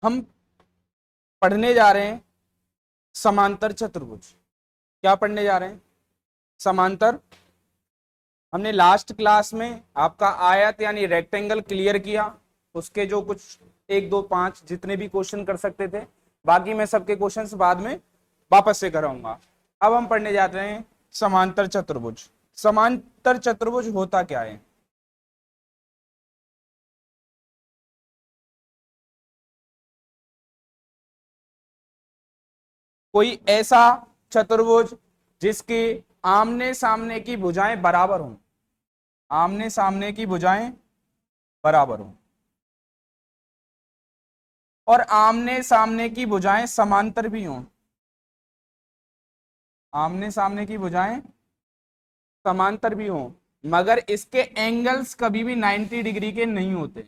हम पढ़ने जा रहे हैं समांतर चतुर्भुज। क्या पढ़ने जा रहे हैं? समांतर। हमने लास्ट क्लास में आपका आयत यानी रेक्टेंगल क्लियर किया, उसके जो कुछ 1 2 5 जितने भी क्वेश्चन कर सकते थे, बाकी मैं सबके क्वेश्चंस बाद में वापस से कराऊंगा। अब हम पढ़ने जाते हैं समांतर चतुर्भुज। समांतर चतुर्भुज होता क्या है? कोई ऐसा चतुर्भुज जिसकी आमने सामने की भुजाएं बराबर हों, आमने सामने की भुजाएं बराबर हों और आमने सामने की भुजाएं समांतर भी हों। आमने सामने की भुजाएं समांतर भी हों, मगर इसके एंगल्स कभी भी 90 डिग्री के नहीं होते।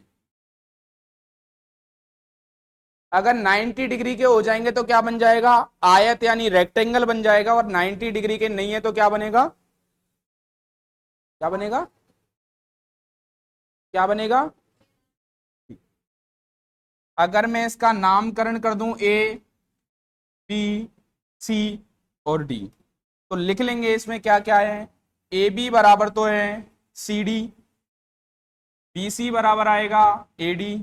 अगर 90 डिग्री के हो जाएंगे तो क्या बन जाएगा? आयत यानी रेक्टेंगल बन जाएगा। और 90 डिग्री के नहीं है तो क्या बनेगा? क्या बनेगा? क्या बनेगा? अगर मैं इसका नामकरण कर दूं ए बी सी और डी, तो लिख लेंगे इसमें क्या क्या है। ए बी बराबर तो है सी डी, बी सी बराबर आएगा ए डी।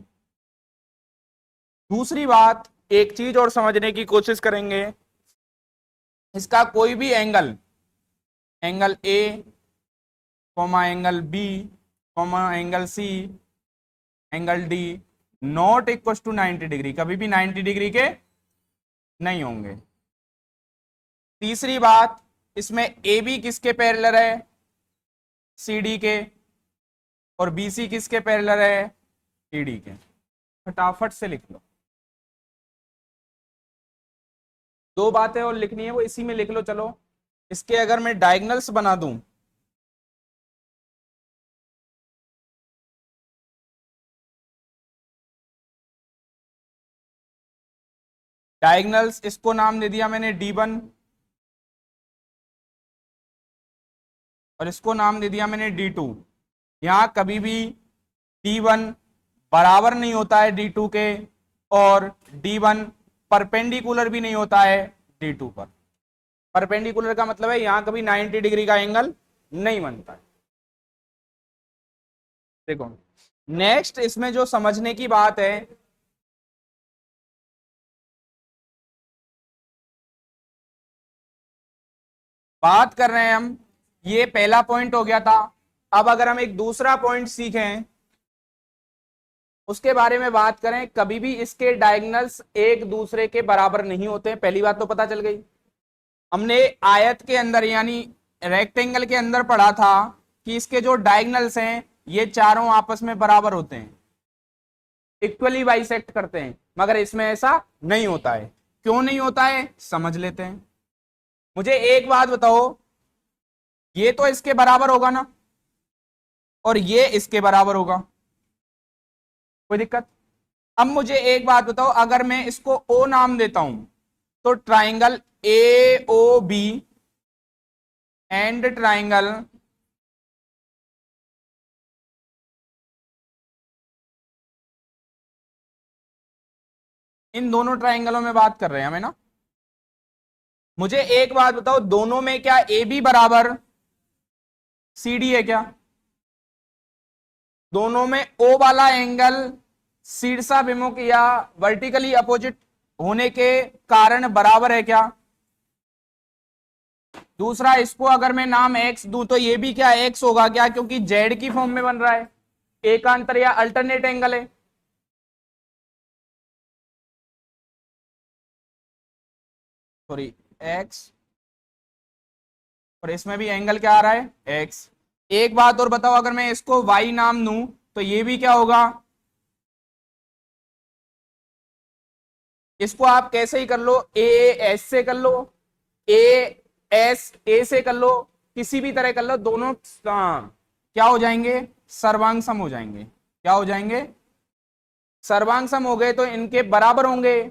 दूसरी बात, एक चीज और समझने की कोशिश करेंगे, इसका कोई भी angle, angle A comma angle B comma angle C angle D not equal to 90 degree, कभी भी 90 डिग्री के नहीं होंगे। तीसरी बात, इसमें ए बी किसके पैरेलल है? सी डी के। और बी सी किसके पैरेलल है? ई डी के। फटाफट से लिख लो। दो बातें और लिखनी है, वो इसी में लिख लो। चलो, इसके अगर मैं डायगनल्स बना दूं, डायगनल्स, इसको नाम दे दिया मैंने D1 और इसको नाम दे दिया मैंने D2। यहां कभी भी D1 बराबर नहीं होता है D2 के, और D1 परपेंडिकुलर भी नहीं होता है D2 पर। परपेंडिकुलर का मतलब है यहां कभी 90 डिग्री का एंगल नहीं बनता है। देखो, नेक्स्ट इसमें जो समझने की बात है, बात कर रहे हैं हम, ये पहला पॉइंट हो गया था। अब अगर हम एक दूसरा पॉइंट सीखें, उसके बारे में बात करें, कभी भी इसके डायगोनल्स एक दूसरे के बराबर नहीं होते। पहली बात तो पता चल गई। हमने आयत के अंदर यानी रेक्टेंगल के अंदर पढ़ा था कि इसके जो डायगोनल्स हैं ये चारों आपस में बराबर होते हैं, इक्वली बाइसेक्ट करते हैं, मगर इसमें ऐसा नहीं होता है। क्यों नहीं होता है समझ लेते हैं। मुझे एक बात बताओ, ये तो इसके बराबर होगा ना, और ये इसके बराबर होगा, कोई दिक्कत? अब मुझे एक बात बताओ, अगर मैं इसको ओ नाम देता हूं, तो triangle A O B and triangle इन दोनों ट्राइंगलों में बात कर रहे हैं हमें ना। मुझे एक बात बताओ, दोनों में क्या ए बी बराबर सी डी है क्या? दोनों में ओ वाला एंगल शीर्षाभिमुख या वर्टिकली अपोजिट होने के कारण बराबर है क्या? दूसरा, इसको अगर मैं नाम एक्स दूं तो ये भी क्या एक्स होगा क्या? क्योंकि जेड की फॉर्म में बन रहा है, एकांतर या अल्टरनेट एंगल है। सॉरी, एक्स, और इसमें भी एंगल क्या आ रहा है? एक्स। एक बात और बताओ, अगर मैं इसको वाई नाम दूं तो ये भी क्या होगा? इसको आप कैसे ही कर लो, ए एस से कर लो, ए एस ए से कर लो, किसी भी तरह कर लो, दोनों क्या हो जाएंगे? सर्वांग सम हो जाएंगे। क्या हो जाएंगे? सर्वांग सम हो गए तो इनके बराबर होंगे।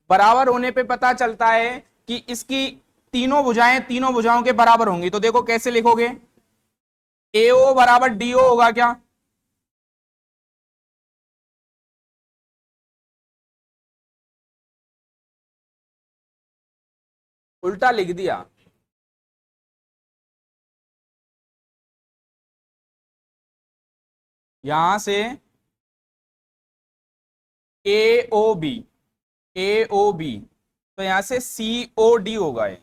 बराबर होने पे पता चलता है कि इसकी तीनों भुजाएं तीनों भुजाओं के बराबर होंगी। तो देखो कैसे लिखोगे, एओ बराबर डीओ होगा क्या? उल्टा लिख दिया। यहां से ए ओ बी, ए ओ बी, तो यहां से सी ओ डी होगा ये।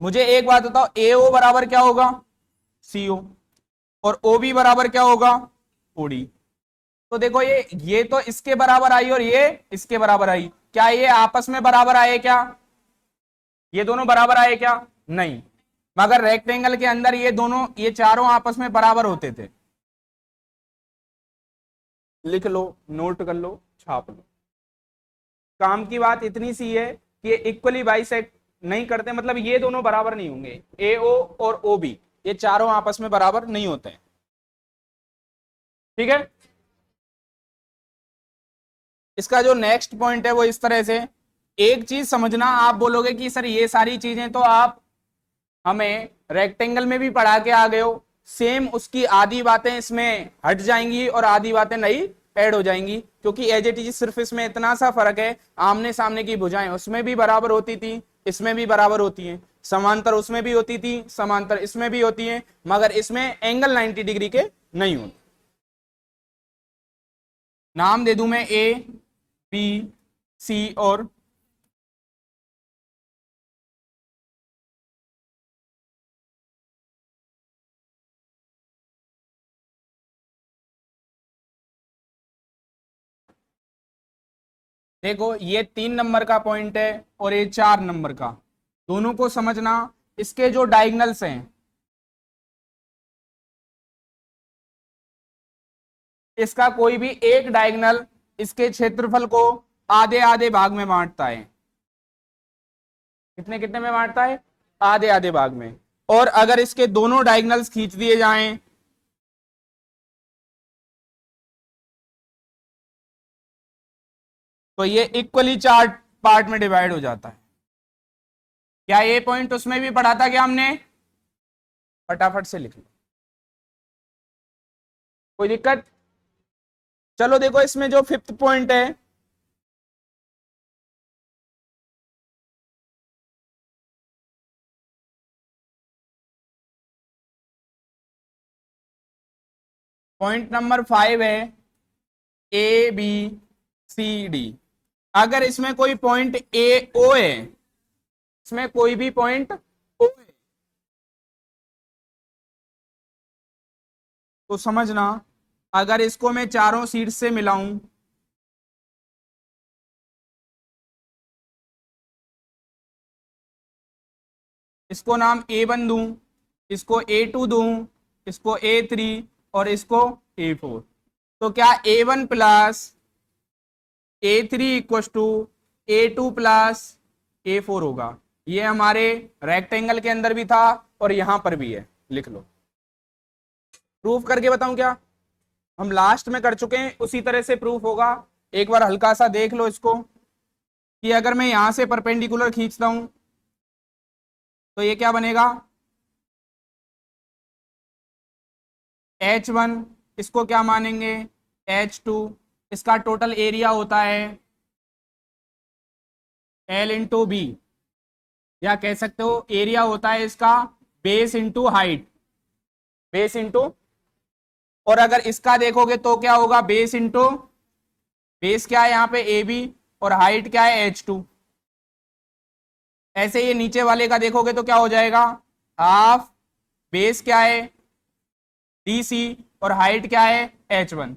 मुझे एक बात बताओ, ए ओ बराबर क्या होगा? सी ओ। और ओ बी बराबर क्या होगा? O D. तो देखो ये तो इसके बराबर आई और ये इसके बराबर आई, क्या ये आपस में बराबर आए क्या? ये दोनों बराबर आए क्या? नहीं। मगर रेक्टेंगल के अंदर ये दोनों, ये चारों आपस में बराबर होते थे। लिख लो, नोट कर लो, छाप लो। काम की बात इतनी सी है कि ये इक्वली बाइसेक्ट नहीं करते, मतलब ये दोनों बराबर नहीं होंगे, ए ओ और ओ बी, ये चारों आपस में बराबर नहीं होते हैं। ठीक है। इसका जो नेक्स्ट पॉइंट है वो इस तरह से, एक चीज समझना, आप बोलोगे कि सर ये सारी चीजें तो आप हमें रेक्टेंगल में भी पढ़ा के आ गए हो, सेम उसकी आधी बातें इसमें हट जाएंगी और आधी बातें नई ऐड हो जाएंगी, क्योंकि एज इट इज सिर्फ इसमें इतना सा फर्क है, आमने सामने की भुजाएं उसमें भी बराबर होती थी, इसमें भी बराबर होती हैं, समांतर उसमें भी होती थी, समांतर इसमें भी होती हैं, मगर इसमें एंगल 90 डिग्री के नहीं होते। नाम दे दूं मैं, ए बी सी और देखो ये 3 नंबर का पॉइंट है और ये 4 नंबर का, दोनों को समझना। इसके जो डायगनल्स हैं, इसका कोई भी एक डायगनल इसके क्षेत्रफल को आधे आधे भाग में बांटता है। कितने कितने में बांटता है? आधे आधे भाग में। और अगर इसके दोनों डायगनल्स खींच दिए जाएं तो ये इक्वली 4 पार्ट में डिवाइड हो जाता है। क्या ये पॉइंट उसमें भी पढ़ा था क्या हमने? फटाफट से लिख लो, कोई दिक्कत? चलो देखो, इसमें जो 5th पॉइंट है, पॉइंट नंबर 5 है ए बी सी डी। अगर इसमें कोई पॉइंट ए ओ है, इसमें कोई भी पॉइंट ओ है, तो समझना, अगर इसको मैं चारों सीट से मिलाऊं, इसको नाम A1 दूं, इसको A2 दूं, इसको A3 और इसको A4, तो क्या A1 plus A3 equal to A2 plus A4 होगा। ये हमारे रेक्टेंगल के अंदर भी था और यहां पर भी है, लिख लो। प्रूफ करके बताऊं क्या? हम लास्ट में कर चुके हैं, उसी तरह से प्रूफ होगा। एक बार हल्का सा देख लो इसको, कि अगर मैं यहां से परपेंडिकुलर खींचता हूं तो ये क्या बनेगा? H1, इसको क्या मानेंगे? H2। इसका टोटल एरिया होता है L इंटू बी, या कह सकते हो एरिया होता है इसका base into height, base into, और अगर इसका देखोगे तो क्या होगा? बेस इंटू बेस क्या है यहाँ पे? ए बी, और हाइट क्या है? H2। ऐसे ये नीचे वाले का देखोगे तो क्या हो जाएगा? हाफ बेस क्या है? डी सी, और हाइट क्या है? H1।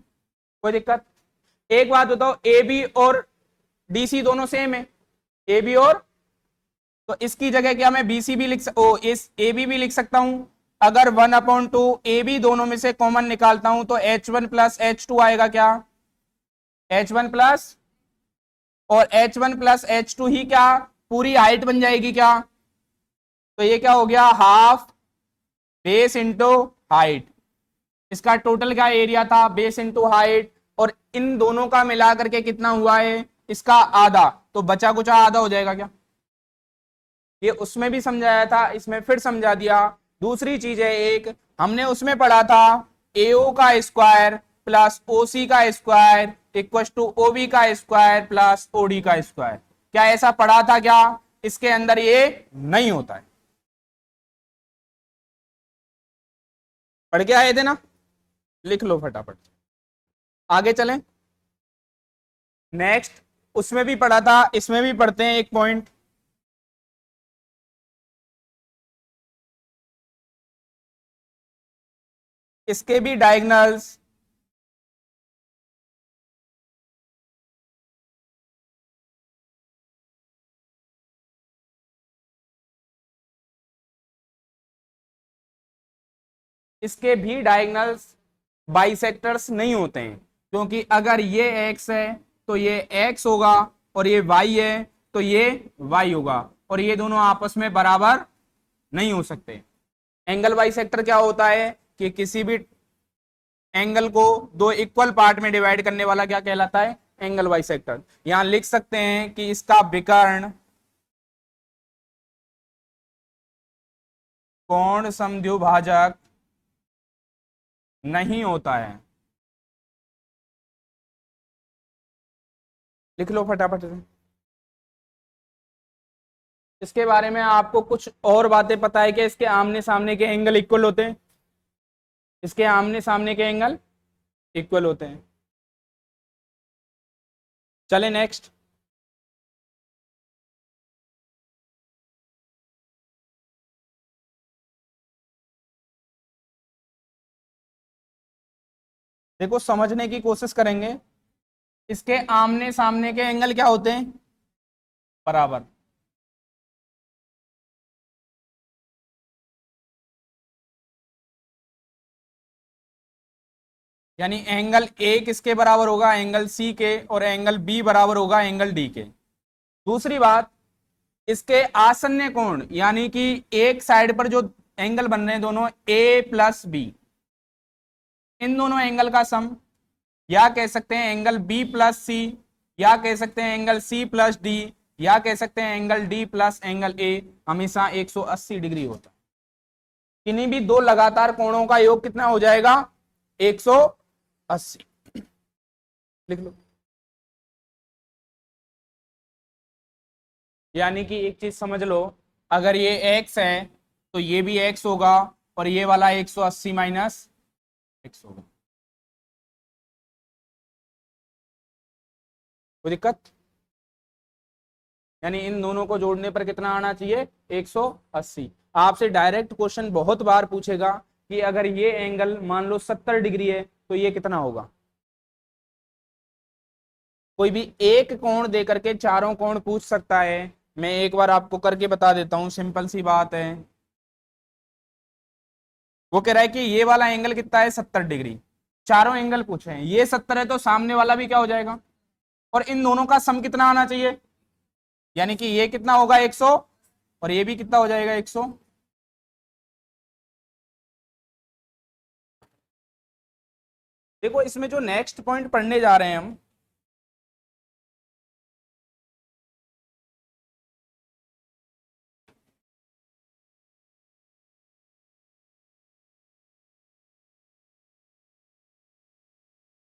कोई दिक्कत? एक बात बताओ, ए बी और डी सी दोनों सेम है, ए बी और, तो इसकी जगह क्या मैं बी सी भी लिख इस ए बी भी लिख सकता हूं। अगर 1/2 ए बी दोनों में से कॉमन निकालता हूं तो H1 प्लस H2 आएगा क्या? H1 प्लस, और H1 प्लस H2 ही क्या पूरी हाइट बन जाएगी क्या? तो ये क्या हो गया? Half base into height. इसका टोटल क्या एरिया था? बेस इंटू हाइट, और इन दोनों का मिला करके कितना हुआ है? इसका आधा, तो बचा कुचा आधा हो जाएगा क्या? ये उसमें भी समझाया था, इसमें फिर समझा दिया। दूसरी चीज है, एक हमने उसमें पढ़ा था AO का स्क्वायर प्लस OC का स्क्वायर इक्वल टू ओबी का स्क्वायर प्लस ओडी का स्क्वायर। क्या ऐसा पढ़ा था क्या? इसके अंदर ये नहीं होता है, पढ़ के आए थे ना, लिख लो फटाफट। आगे चलें, नेक्स्ट, उसमें भी पढ़ा था, इसमें भी पढ़ते हैं एक पॉइंट। इसके भी डायगोनल्स इसके भी डायगोनल्स बाइसेक्टर्स नहीं होते हैं, क्योंकि अगर ये x है तो ये x होगा, और ये y है तो ये y होगा, और ये दोनों आपस में बराबर नहीं हो सकते। एंगल बाइसेक्टर क्या होता है कि किसी भी एंगल को दो इक्वल पार्ट में डिवाइड करने वाला क्या कहलाता है? Angle bisector. यहां लिख सकते हैं कि इसका विकर्ण कोण समद्विभाजक नहीं होता है। लिख लो फटाफट से। इसके बारे में आपको कुछ और बातें पता है कि इसके आमने सामने के एंगल इक्वल होते हैं? इसके आमने सामने के एंगल इक्वल होते हैं। चले नेक्स्ट, देखो समझने की कोशिश करेंगे। इसके आमने सामने के एंगल क्या होते हैं? बराबर। यानी एंगल ए किसके बराबर होगा? एंगल सी के, और एंगल बी बराबर होगा एंगल डी के। दूसरी बात, इसके आसन्न कोण, यानी कि एक साइड पर जो एंगल बन रहे हैं दोनों ए प्लस बी, इन दोनों एंगल का सम, या कह सकते हैं एंगल बी प्लस सी, या कह सकते हैं एंगल सी प्लस डी, या कह सकते हैं angle D plus angle A, हमेशा 180 डिग्री होता है। किन्हीं भी दो लगातार कोणों का योग कितना हो जाएगा? 180। लिख लो। यानी कि एक चीज समझ लो, अगर ये x है तो ये भी x होगा, और ये वाला 180 माइनस x होगा। कोई दिक्कत? यानी इन दोनों को जोड़ने पर कितना आना चाहिए? 180। आपसे डायरेक्ट क्वेश्चन बहुत बार पूछेगा कि अगर ये एंगल मान लो 70 डिग्री है तो ये कितना होगा। कोई भी एक कोण दे करके चारों कोण पूछ सकता है। मैं एक बार आपको करके बता देता हूं, सिंपल सी बात है। वो कह रहा है कि ये वाला एंगल कितना है? 70 डिग्री। चारों एंगल पूछे हैं, ये 70 है तो सामने वाला भी क्या हो जाएगा, और इन दोनों का सम कितना आना चाहिए? यानी कि ये कितना होगा? 100, और ये भी कितना हो जाएगा? 100। देखो इसमें जो नेक्स्ट पॉइंट पढ़ने जा रहे हैं हम,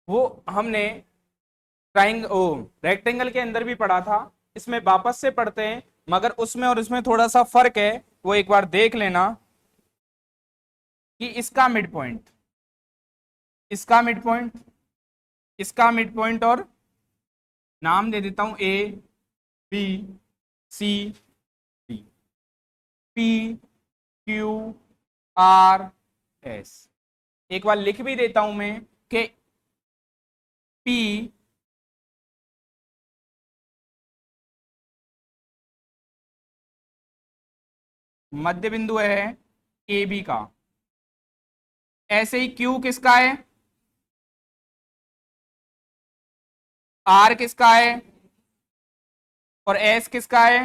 वो हमने ट्राइंग ओ रेक्टेंगल के अंदर भी पढ़ा था। इसमें वापस से पढ़ते हैं, मगर उसमें और इसमें थोड़ा सा फर्क है, वो एक बार देख लेना। कि इसका मिड पॉइंट, इसका मिड पॉइंट, इसका मिड पॉइंट, और नाम दे देता हूं A B C D, P Q R S. एक बार लिख भी देता हूं मैं कि पी मध्य बिंदु है ए बी का, ऐसे ही क्यू किसका है? आर किसका है? और एस किसका है?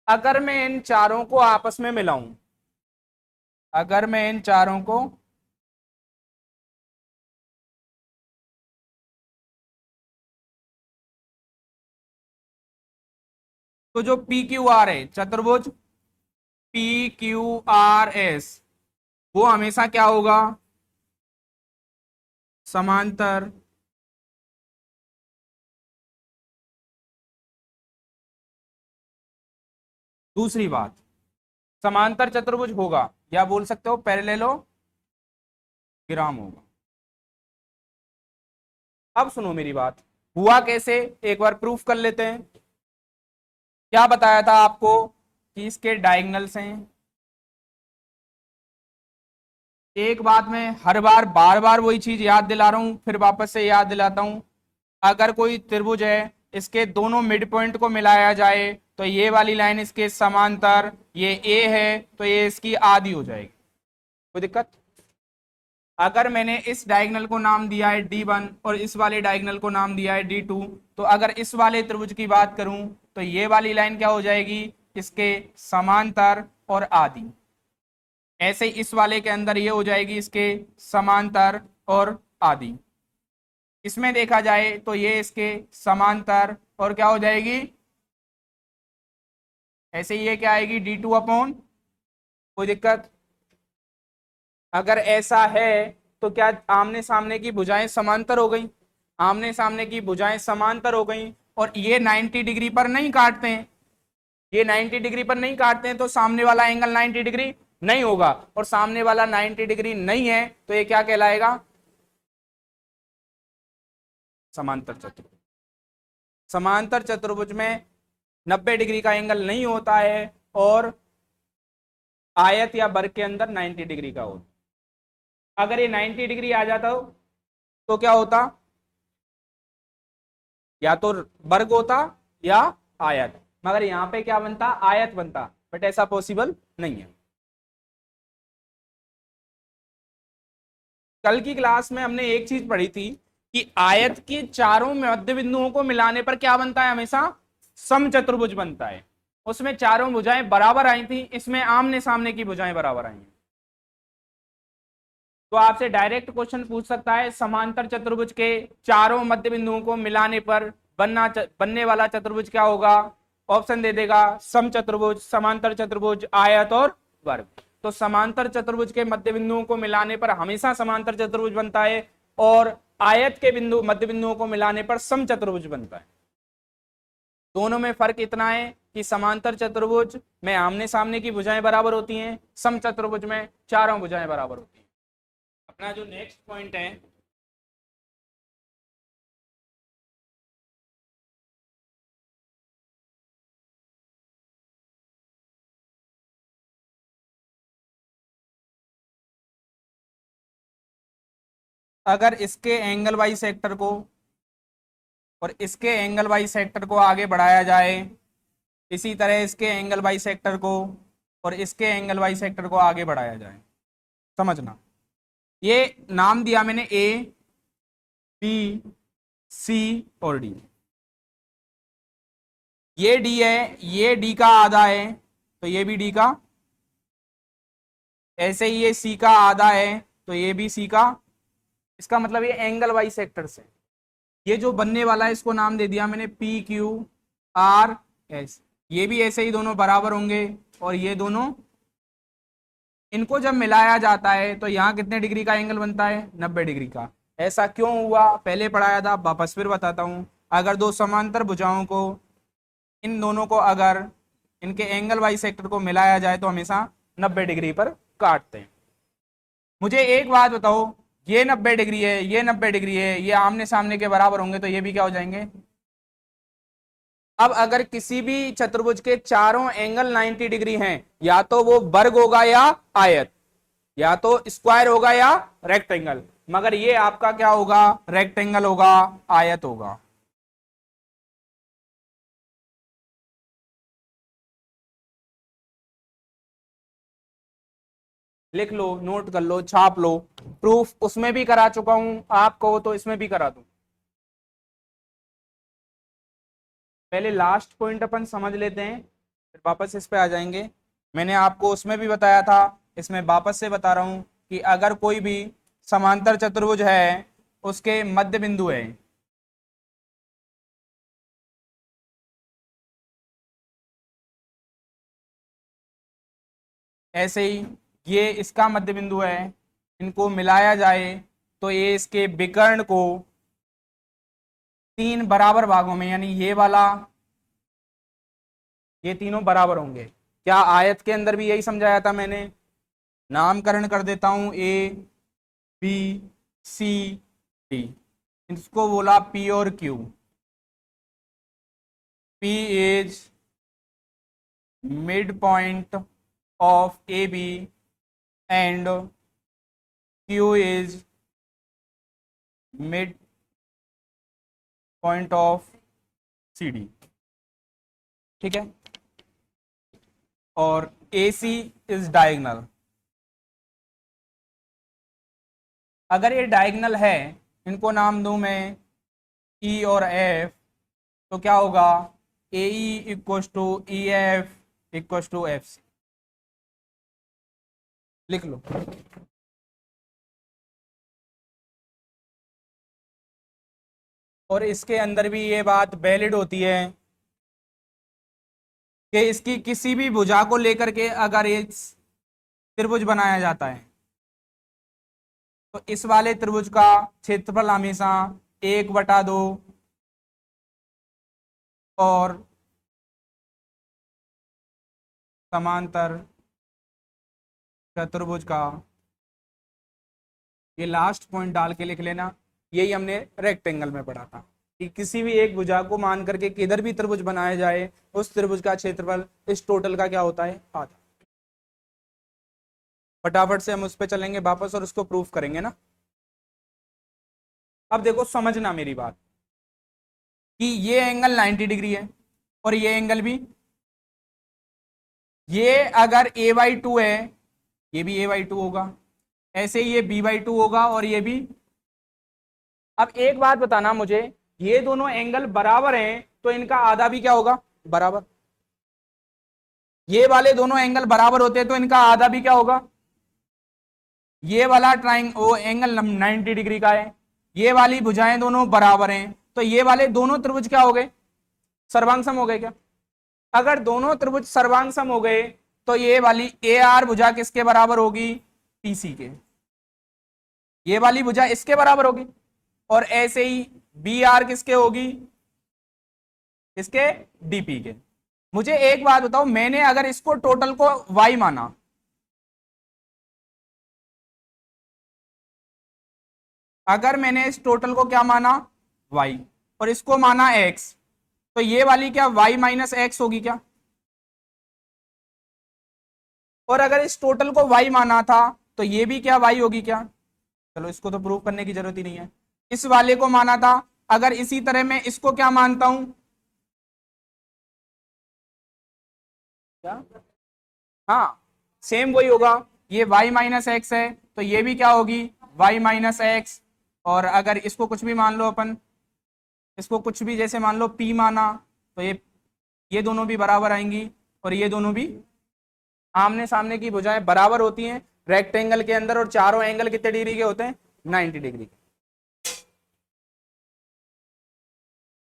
अगर मैं इन चारों को आपस में मिलाऊं, अगर मैं इन चारों को तो जो पी क्यू आर है चतुर्भुज पी क्यू आर एस, वो हमेशा क्या होगा? समांतर दूसरी बात, समांतर चतुर्भुज होगा या बोल सकते हो पैरेललोग्राम होगा। अब सुनो मेरी बात, हुआ कैसे एक बार प्रूफ कर लेते हैं। क्या बताया था आपको कि इसके डायगोनल्स हैं। एक बात मैं हर बार बार बार वही चीज याद दिला रहा हूं, फिर वापस से याद दिलाता हूं। अगर कोई त्रिभुज है, इसके दोनों मिड पॉइंट को मिलाया जाए तो ये वाली लाइन इसके समांतर, ये ए है तो ये इसकी आधी हो जाएगी। कोई दिक्कत? अगर मैंने इस डायगोनल को नाम दिया है D1 और इस वाले डायगोनल को नाम दिया है D2, तो अगर इस वाले त्रिभुज की बात करूं तो ये वाली लाइन क्या हो जाएगी, इसके समांतर और आधी। ऐसे ही इस वाले के अंदर ये हो जाएगी इसके समांतर और आधी। इसमें देखा जाए तो ये इसके समांतर और क्या हो जाएगी, ऐसे ही ये क्या आएगी D2 अपॉन। कोई दिक्कत? अगर ऐसा है तो क्या आमने सामने की भुजाएं समांतर हो गई? आमने सामने की भुजाएं समांतर हो गई और ये 90 डिग्री पर नहीं काटते हैं, ये 90 डिग्री पर नहीं काटते हैं तो सामने वाला एंगल 90 डिग्री नहीं होगा, और सामने वाला 90 डिग्री नहीं है तो ये क्या कहलाएगा, समांतर चतुर्भुज। समांतर चतुर्भुज में 90 डिग्री का एंगल नहीं होता है और आयत या वर्ग के अंदर 90 डिग्री का होता। अगर ये 90 डिग्री आ जाता हो तो क्या होता, या तो वर्ग होता या आयत, मगर यहां पे क्या बनता, आयत बनता, बट ऐसा पॉसिबल नहीं है। कल की क्लास में हमने एक चीज पढ़ी थी कि आयत के चारों मध्य बिंदुओं को मिलाने पर क्या बनता है, हमेशा समचतुर्भुज बनता है। उसमें चारों भुजाएं बराबर आई थी, इसमें आमने सामने की भुजाएं बराबर आई हैं। तो आपसे डायरेक्ट क्वेश्चन पूछ सकता है, समांतर चतुर्भुज के चारों मध्य बिंदुओं को मिलाने पर बनने वाला चतुर्भुज क्या होगा। ऑप्शन दे देगा, समचतुर्भुज, समांतर चतुर्भुज, आयत और वर्ग। तो समांतर चतुर्भुज के मध्य बिंदुओं को मिलाने पर हमेशा समांतर चतुर्भुज बनता है और आयत के बिंदु मध्य बिंदुओं को मिलाने पर समचतुर्भुज बनता है। दोनों में फर्क इतना है कि समांतर चतुर्भुज में आमने सामने की भुजाएं बराबर होती हैं, समचतुर्भुज में चारों भुजाएं बराबर होती हैं। अपना जो नेक्स्ट पॉइंट है, अगर इसके एंगल वाई सेक्टर को और इसके एंगल वाई सेक्टर को आगे बढ़ाया जाए, इसी तरह इसके एंगल वाई सेक्टर को और इसके एंगल वाई सेक्टर को आगे बढ़ाया जाए, समझना। ये नाम दिया मैंने ए, बी, सी और डी। ये डी है, ये डी का आधा है तो ये भी डी का, ऐसे ही ये सी का आधा है तो ये भी सी का। इसका मतलब ये एंगल वाई सेक्टर से ये जो बनने वाला है इसको नाम दे दिया मैंने पी क्यू आर एस। ये भी ऐसे ही दोनों बराबर होंगे और ये दोनों, इनको जब मिलाया जाता है तो यहाँ कितने डिग्री का एंगल बनता है, 90 डिग्री का। ऐसा क्यों हुआ, पहले पढ़ाया था, वापस फिर बताता हूं। अगर दो समांतर भुजाओं को, इन दोनों को अगर इनके एंगल वाई सेक्टर को मिलाया जाए तो हमेशा 90 डिग्री पर काटते हैं। मुझे एक बात बताओ, ये 90 डिग्री है, ये 90 डिग्री है, ये आमने सामने के बराबर होंगे तो ये भी क्या हो जाएंगे। अब अगर किसी भी चतुर्भुज के चारों एंगल 90 डिग्री हैं, या तो वो वर्ग होगा या आयत, या तो स्क्वायर होगा या रेक्टेंगल, मगर ये आपका क्या होगा, रेक्टेंगल होगा, आयत होगा। लिख लो, नोट कर लो, छाप लो। प्रूफ उसमें भी करा चुका हूं, आप कहो तो इसमें भी करा दूं। पहले लास्ट पॉइंट अपन समझ लेते हैं, फिर वापस इस पे आ जाएंगे। मैंने आपको उसमें भी बताया था, इसमें वापस से बता रहा हूं कि अगर कोई भी समांतर चतुर्भुज है, उसके मध्य बिंदु है, ऐसे ही ये इसका मध्य बिंदु है, इनको मिलाया जाए तो ये इसके विकर्ण को 3 बराबर भागों में, यानी ये वाला, ये तीनों बराबर होंगे। क्या आयत के अंदर भी यही समझाया था मैंने? नामकरण कर देता हूं, ए बी सी डी, इसको बोला पी और Q. P is mid point of A B and Q is mid point of C D, ठीक है। और ए सी इज डायगनल। अगर ये डायगनल है, इनको नाम दूं मैं ई और एफ, तो क्या होगा? A E equal to E F equal to F C, लिख लो। और इसके अंदर भी ये बात वैलिड होती है कि इसकी किसी भी भुजा को लेकर के अगर ये त्रिभुज बनाया जाता है, तो इस वाले त्रिभुज का क्षेत्रफल हमेशा 1/2 और समांतर चतुर्भुज का, ये लास्ट पॉइंट डाल के लिख लेना, यही हमने रेक्टेंगल में पढ़ा था कि किसी भी एक भुजा को मान करके किधर भी त्रिभुज बनाया जाए, उस त्रिभुज का क्षेत्रफल इस टोटल का क्या होता है? आधा। फटाफट से हम उस पर चलेंगे वापस और उसको प्रूफ करेंगे ना। अब देखो समझना मेरी बात कि ये एंगल 90 डिग्री है और ये एंगल भी, ये अगर a/2 है, ये भी a/2 होगा, ऐसे ही ये b/2 होगा और ये भी। अब एक बात बताना मुझे, ये दोनों एंगल बराबर हैं तो इनका आधा भी क्या होगा? बराबर। ये वाले दोनों एंगल बराबर होते हैं तो इनका आधा भी क्या होगा? ये वाला वो एंगल 90 डिग्री का है, ये वाली भुजाएं दोनों बराबर हैं, तो ये वाले दोनों त्रिभुज क्या हो गए? सर्वांगसम हो गए क्या? अगर दोनों त्रिभुज सर्वांगसम हो गए तो ये वाली ए आर भुजा किसके बराबर होगी? पीसी के। ये वाली भुजा इसके बराबर होगी, और ऐसे ही बी आर किसके होगी? इसके डीपी के। मुझे एक बात बताओ, मैंने अगर इसको टोटल को वाई माना, अगर मैंने इस टोटल को क्या माना? y, और इसको माना x, तो ये वाली क्या y माइनस एक्स होगी क्या? और अगर इस टोटल को y माना था तो ये भी क्या y होगी क्या? चलो इसको तो प्रूव करने की जरूरत ही नहीं है। इस वाले को माना था, अगर इसी तरह मैं इसको क्या मानता हूं? क्या? हाँ, सेम वही होगा। ये y माइनस एक्स है तो ये भी क्या होगी? y minus x. और अगर इसको कुछ भी मान लो अपन, इसको कुछ भी जैसे मान लो p माना, तो ये दोनों भी बराबर आएंगी और ये दोनों भी। आमने सामने की भुजाएं बराबर होती हैं रेक्टेंगल के अंदर, और चारों एंगल कितने डिग्री के होते हैं? 90 डिग्री।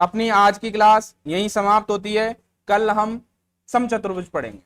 अपनी आज की क्लास यहीं समाप्त होती है। कल हम समचतुर्भुज पढ़ेंगे।